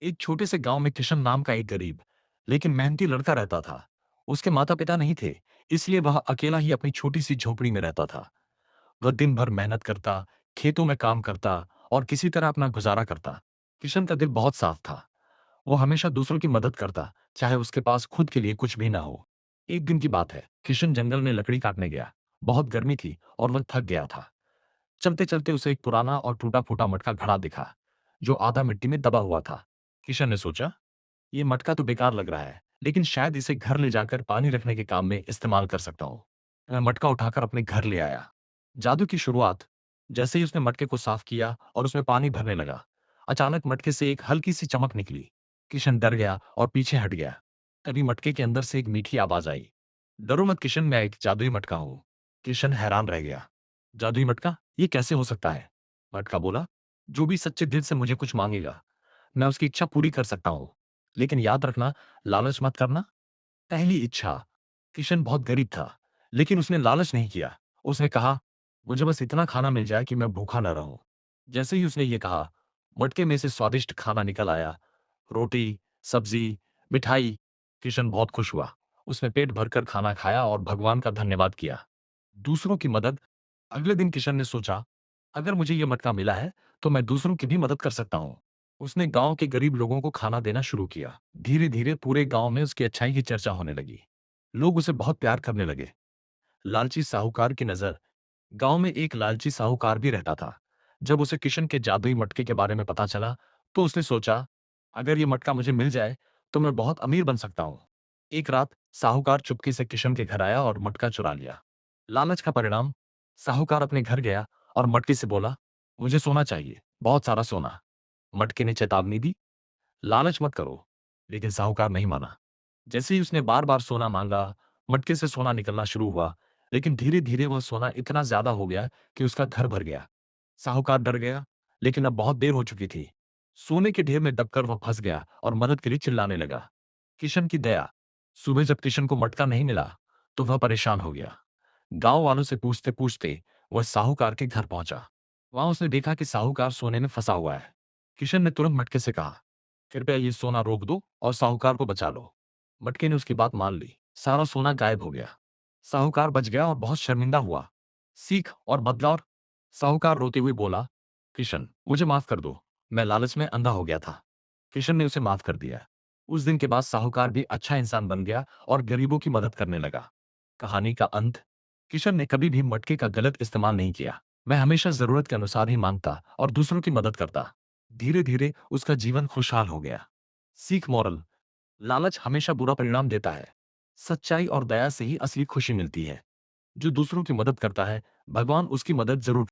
एक छोटे से गांव में किशन नाम का एक गरीब लेकिन मेहनती लड़का रहता था। उसके माता पिता नहीं थे, इसलिए वह अकेला ही अपनी छोटी सी झोपड़ी में रहता था। वह दिन भर मेहनत करता, खेतों में काम करता और किसी तरह अपना गुजारा करता। किशन का दिल बहुत साफ था। वो हमेशा दूसरों की मदद करता, चाहे उसके पास खुद के लिए कुछ भी ना हो। एक दिन की बात है, किशन जंगल में लकड़ी काटने गया। बहुत गर्मी थी और वह थक गया था। चलते चलते उसे एक पुराना और टूटा फूटा मटका घड़ा दिखा, जो आधा मिट्टी में दबा हुआ था। किशन ने सोचा, ये मटका तो बेकार लग रहा है, लेकिन शायद इसे घर ले जाकर पानी रखने के काम में इस्तेमाल कर सकता हूँ। वह मटका उठाकर अपने घर ले आया। जादू की शुरुआत। जैसे ही उसने मटके को साफ किया और उसमें पानी भरने लगा, अचानक मटके से एक हल्की सी चमक निकली। किशन डर गया और पीछे हट गया। तभी मटके के अंदर से एक मीठी आवाज आई, डरो मत किशन, मैं एक जादुई मटका हूँ। किशन हैरान रह गया। जादुई मटका, ये कैसे हो सकता है? मटका बोला, जो भी सच्चे दिल से मुझे कुछ मांगेगा, मैं उसकी इच्छा पूरी कर सकता हूँ। लेकिन याद रखना, लालच मत करना। पहली इच्छा। किशन बहुत गरीब था, लेकिन उसने लालच नहीं किया। उसने कहा, मुझे बस इतना खाना मिल जाए कि मैं भूखा न रहूं। जैसे ही उसने ये कहा, मटके में से स्वादिष्ट खाना निकल आया। रोटी, सब्जी, मिठाई। किशन बहुत खुश हुआ। उसने पेट भरकर खाना खाया और भगवान का धन्यवाद किया। दूसरों की मदद। अगले दिन किशन ने सोचा, अगर मुझे यह मटका मिला है, तो मैं दूसरों की भी मदद कर सकता हूँ। उसने गांव के गरीब लोगों को खाना देना शुरू किया। धीरे धीरे पूरे गांव में उसकी अच्छाई की चर्चा होने लगी। लोग उसे बहुत प्यार करने लगे। लालची साहूकार की नजर। गांव में एक लालची साहूकार भी रहता था। जब उसे किशन के जादुई मटके के बारे में पता चला, तो उसने सोचा, अगर ये मटका मुझे मिल जाए, तो मैं बहुत अमीर बन सकता हूँ। एक रात साहूकार चुपके से किशन के घर आया और मटका चुरा लिया। लालच का परिणाम। साहूकार अपने घर गया और मटके से बोला, मुझे सोना चाहिए, बहुत सारा सोना। मटके ने चेतावनी दी, लालच मत करो। लेकिन साहूकार नहीं माना। जैसे ही उसने बार बार सोना मांगा, मटके से सोना निकलना शुरू हुआ। लेकिन धीरे धीरे वह सोना इतना ज्यादा हो गया कि उसका घर भर गया। साहूकार डर गया, लेकिन अब बहुत देर हो चुकी थी। सोने के ढेर में दबकर वह फंस गया और मदद के लिए चिल्लाने लगा। किशन की दया। सुबह जब किशन को मटका नहीं मिला, तो वह परेशान हो गया। गांव वालों से पूछते पूछते वह साहूकार के घर पहुंचा। वहां उसने देखा कि साहूकार सोने में फंसा हुआ है। किशन ने तुरंत मटके से कहा, कृपया ये सोना रोक दो और साहूकार को बचा लो। मटके ने उसकी बात मान ली। सारा सोना गायब हो गया। साहूकार बच गया और बहुत शर्मिंदा हुआ। सीख और बदलाव। साहूकार रोते हुए बोला, किशन, मुझे माफ कर दो, मैं लालच में अंधा हो गया था। किशन ने उसे माफ कर दिया। उस दिन के बाद साहूकार भी अच्छा इंसान बन गया और गरीबों की मदद करने लगा। कहानी का अंत। किशन ने कभी भी मटके का गलत इस्तेमाल नहीं किया। मैं हमेशा जरूरत के अनुसार ही मांगता और दूसरों की मदद करता। धीरे धीरे उसका जीवन खुशहाल हो गया। सीख मॉरल। लालच हमेशा बुरा परिणाम देता है। सच्चाई और दया से ही असली खुशी मिलती है। जो दूसरों की मदद करता है, भगवान उसकी मदद जरूर